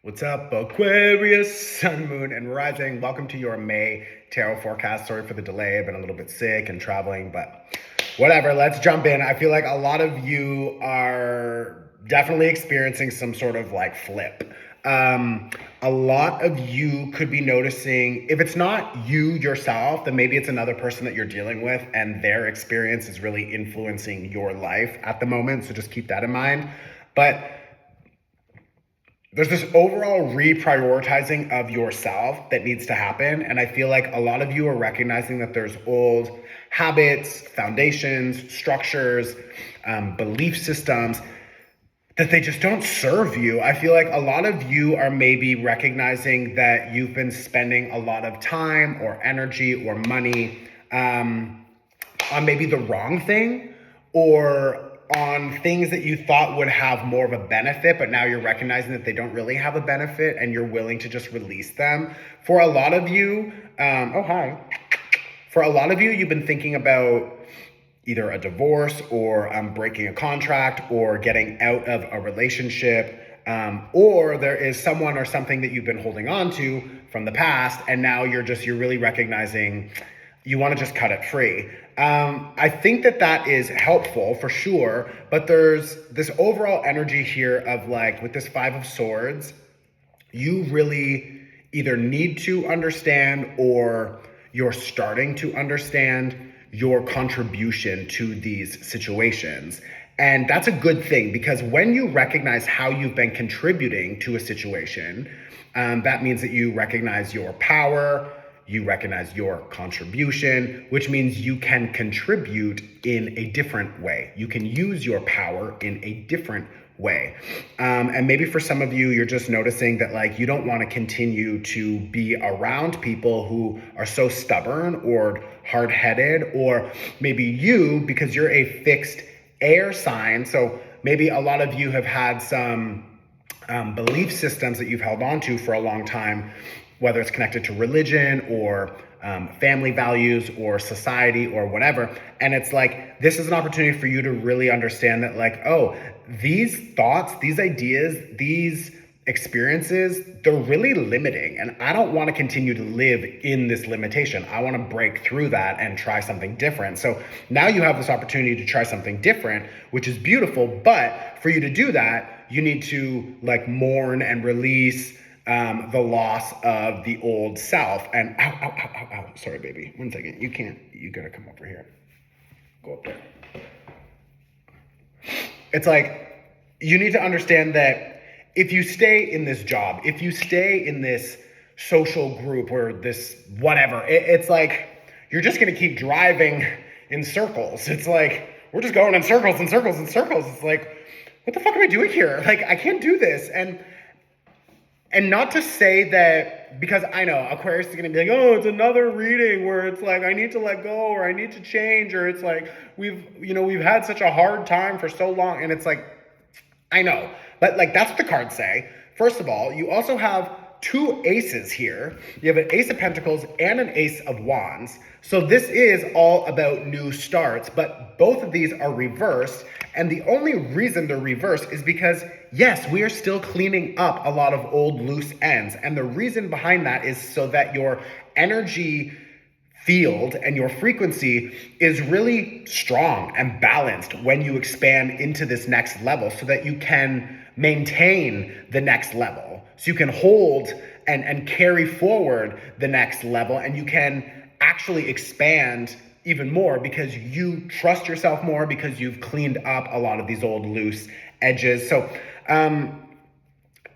What's up, Aquarius, Sun, Moon, and Rising? Welcome to your May tarot forecast. Sorry for the delay. I've been a little bit sick and traveling, but whatever. Let's jump in. I feel like a lot of you are definitely experiencing some sort of like flip. A lot of you could be noticing, if it's not you yourself, then maybe it's another person that you're dealing with and their experience is really influencing your life at the moment. So just keep that in mind. But there's this overall reprioritizing of yourself that needs to happen. And I feel like a lot of you are recognizing that there's old habits, foundations, structures, belief systems that they just don't serve you. I feel like a lot of you are maybe recognizing that you've been spending a lot of time or energy or money on maybe the wrong thing, or on things that you thought would have more of a benefit, but now you're recognizing that they don't really have a benefit and you're willing to just release them. For a lot of you, For a lot of you, you've been thinking about either a divorce or breaking a contract or getting out of a relationship, or there is someone or something that you've been holding on to from the past, and now you're really recognizing you want to just cut it free. I think that is helpful for sure, but there's this overall energy here of like, with this Five of Swords, you really either need to understand or you're starting to understand your contribution to these situations. And that's a good thing, because when you recognize how you've been contributing to a situation, that means that you recognize your power, you recognize your contribution, which means you can contribute in a different way. You can use your power in a different way. And maybe for some of you, you're just noticing that like you don't want to continue to be around people who are so stubborn or hard-headed, or maybe you, because you're a fixed air sign. So maybe a lot of you have had some belief systems that you've held on to for a long time, whether it's connected to religion or family values or society or whatever. And it's like, this is an opportunity for you to really understand that like, oh, these thoughts, these ideas, these experiences, they're really limiting. And I don't want to continue to live in this limitation. I want to break through that and try something different. So now you have this opportunity to try something different, which is beautiful. But for you to do that, you need to like mourn and release the loss of the old self. And ow. Sorry, baby. 1 second. You gotta come over here. Go up there. It's like, you need to understand that if you stay in this job, if you stay in this social group or this whatever, it's like, you're just gonna keep driving in circles. It's like, we're just going in circles and circles and circles. It's like, what the fuck am I doing here? Like, I can't do this. And not to say that, because I know Aquarius is going to be like, oh, it's another reading where it's like, I need to let go or I need to change, or it's like, we've had such a hard time for so long. And it's like, I know, but like, that's what the cards say. First of all, you also have two aces here. You have an Ace of Pentacles and an Ace of Wands. So this is all about new starts, but both of these are reversed. And the only reason they're reversed is because, yes, we are still cleaning up a lot of old loose ends. And the reason behind that is so that your energy field and your frequency is really strong and balanced when you expand into this next level, so that you can maintain the next level. So you can hold and carry forward the next level, and you can actually expand even more because you trust yourself more, because you've cleaned up a lot of these old loose edges. So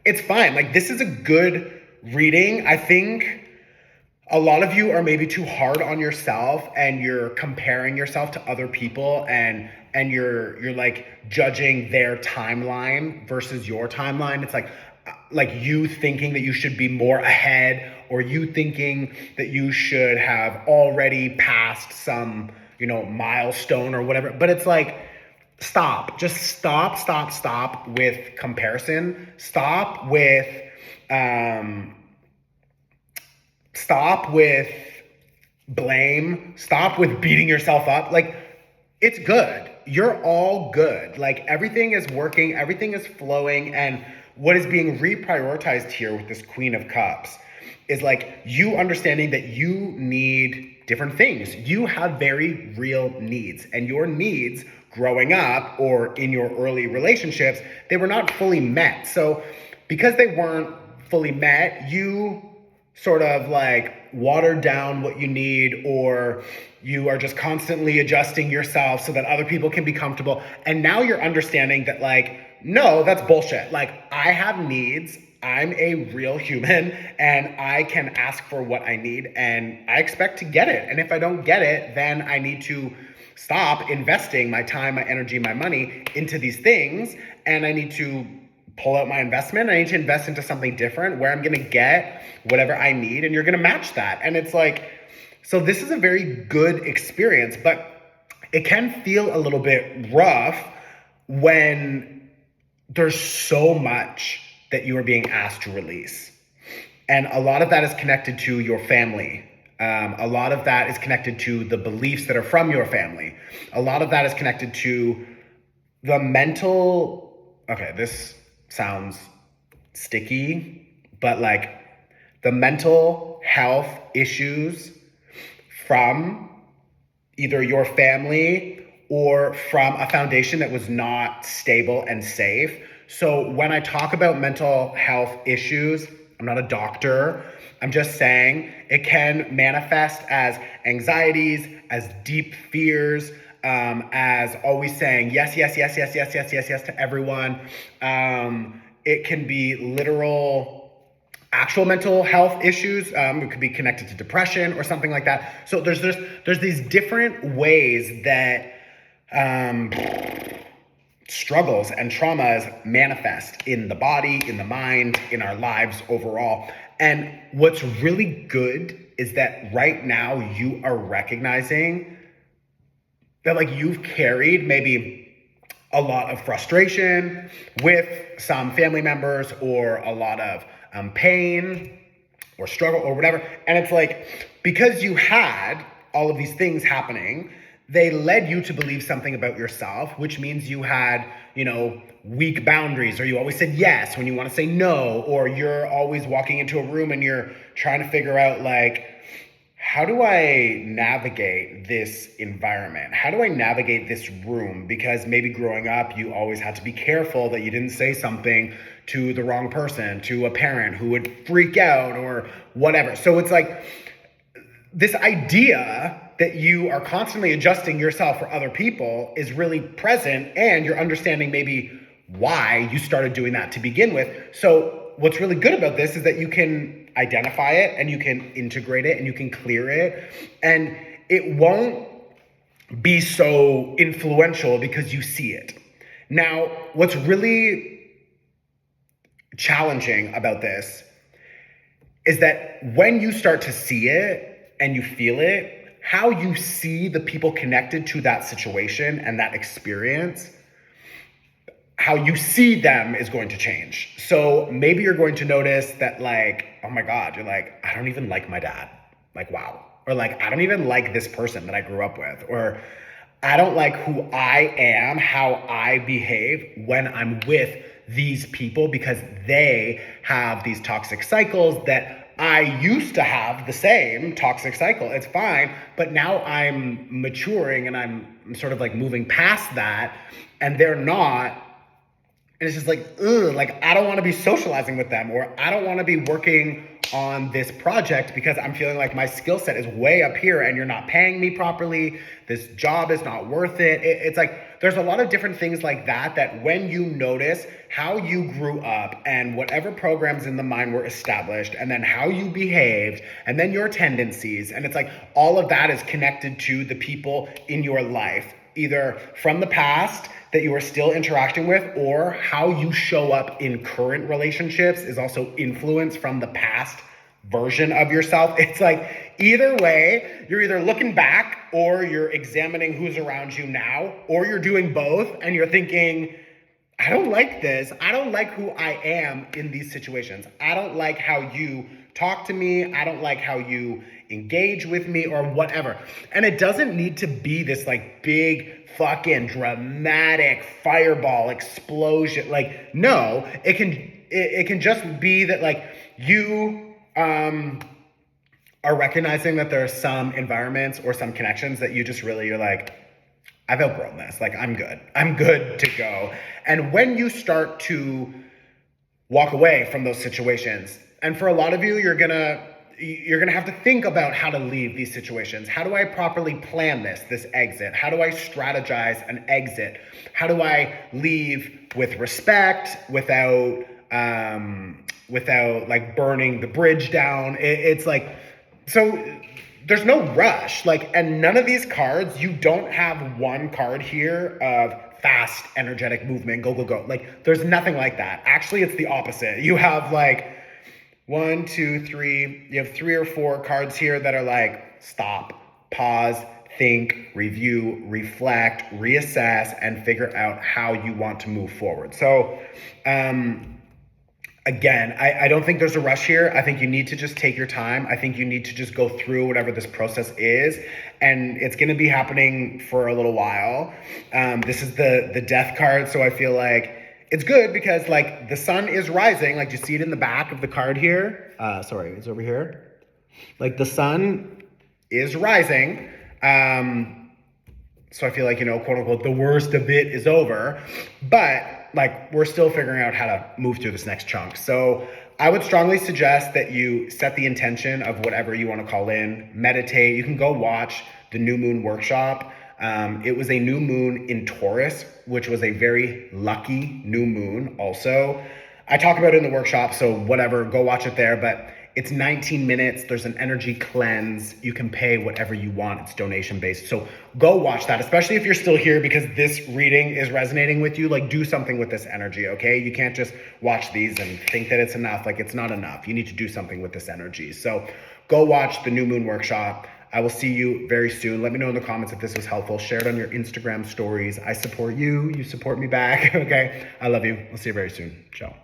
it's fine. Like, this is a good reading. I think a lot of you are maybe too hard on yourself, and you're comparing yourself to other people, and you're like judging their timeline versus your timeline. It's like you thinking that you should be more ahead, or you thinking that you should have already passed some, milestone or whatever. But it's like, stop. Just stop with comparison. Stop with blame. Stop with beating yourself up. Like, it's good. You're all good. Like, everything is working, everything is flowing. And what is being reprioritized here with this Queen of Cups is like you understanding that you need different things. You have very real needs, and your needs growing up or in your early relationships, they were not fully met. So because they weren't fully met, you sort of like watered down what you need, or you are just constantly adjusting yourself so that other people can be comfortable. And now you're understanding that like, no, that's bullshit. Like I have needs. I'm a real human and I can ask for what I need and I expect to get it. And if I don't get it, then I need to stop investing my time, my energy, my money into these things. And I need to pull out my investment. I need to invest into something different where I'm going to get whatever I need and you're going to match that. And it's like, so this is a very good experience, but it can feel a little bit rough when there's so much that you are being asked to release. And a lot of that is connected to your family. A lot of that is connected to the beliefs that are from your family. A lot of that is connected to the mental, okay, this sounds sticky, but like the mental health issues from either your family or from a foundation that was not stable and safe. So when I talk about mental health issues, I'm not a doctor. I'm just saying it can manifest as anxieties, as deep fears, as always saying yes, yes, yes, yes, yes, yes, yes, yes to everyone. It can be literal, actual mental health issues. It could be connected to depression or something like that. So there's these different ways that struggles and traumas manifest in the body, in the mind, in our lives overall. And what's really good is that right now you are recognizing that like you've carried maybe a lot of frustration with some family members or a lot of pain or struggle or whatever. And it's like, because you had all of these things happening, they led you to believe something about yourself, which means you had, weak boundaries, or you always said yes when you want to say no, or you're always walking into a room and you're trying to figure out like, how do I navigate this environment? How do I navigate this room? Because maybe growing up, you always had to be careful that you didn't say something to the wrong person, to a parent who would freak out or whatever. So it's like this idea that you are constantly adjusting yourself for other people is really present, and you're understanding maybe why you started doing that to begin with. So what's really good about this is that you can identify it and you can integrate it and you can clear it, and it won't be so influential because you see it. Now, what's really challenging about this is that when you start to see it and you feel it, how you see the people connected to that situation and that experience, how you see them is going to change. So maybe you're going to notice that like, oh my God, you're like, I don't even like my dad. Like, wow. Or like, I don't even like this person that I grew up with. Or I don't like who I am, how I behave when I'm with these people because they have these toxic cycles that I used to have the same toxic cycle. It's fine, but now I'm maturing and I'm sort of like moving past that, and they're not. And it's just like, ugh, like I don't want to be socializing with them, or I don't want to be working on this project because I'm feeling like my skill set is way up here and you're not paying me properly. This job is not worth it. It's like, there's a lot of different things like that, that when you notice how you grew up and whatever programs in the mind were established, and then how you behaved, and then your tendencies, and it's like all of that is connected to the people in your life, either from the past that you are still interacting with, or how you show up in current relationships is also influenced from the past version of yourself. It's like either way, you're either looking back or you're examining who's around you now, or you're doing both and you're thinking, I don't like this. I don't like who I am in these situations. I don't like how you talk to me. I don't like how you engage with me or whatever. And it doesn't need to be this like big fucking dramatic fireball explosion. Like, no, it it can just be that like you are recognizing that there are some environments or some connections that you just really, you're like, I've outgrown this. Like, I'm good to go. And when you start to walk away from those situations, and for a lot of you, you're gonna have to think about how to leave these situations. How do I properly plan this exit? How do I strategize an exit? How do I leave with respect without like burning the bridge down? It's like, so there's no rush. Like, and none of these cards, you don't have one card here of fast, energetic movement, go, go, go. Like, there's nothing like that. Actually, it's the opposite. You have like 1, 2, 3, you have 3 or 4 cards here that are like, stop, pause, think, review, reflect, reassess, and figure out how you want to move forward. So, again, I don't think there's a rush here. I think you need to just take your time. I think you need to just go through whatever this process is, and it's going to be happening for a little while. This is the death card, so I feel like it's good because like the sun is rising. Like, you see it in the back of the card here. Sorry, it's over here. Like, the sun is rising. So I feel like, quote unquote, the worst of it is over, but like, we're still figuring out how to move through this next chunk. So I would strongly suggest that you set the intention of whatever you want to call in, meditate. You can go watch the new moon workshop. It was a new moon in Taurus, which was a very lucky new moon also. I talk about it in the workshop, so whatever, go watch it there, but it's 19 minutes. There's an energy cleanse. You can pay whatever you want. It's donation based. So go watch that, especially if you're still here because this reading is resonating with you. Like, do something with this energy, okay? You can't just watch these and think that it's enough. Like, it's not enough. You need to do something with this energy. So go watch the new moon workshop. I will see you very soon. Let me know in the comments if this was helpful. Share it on your Instagram stories. I support you. You support me back, okay? I love you. I'll see you very soon. Ciao.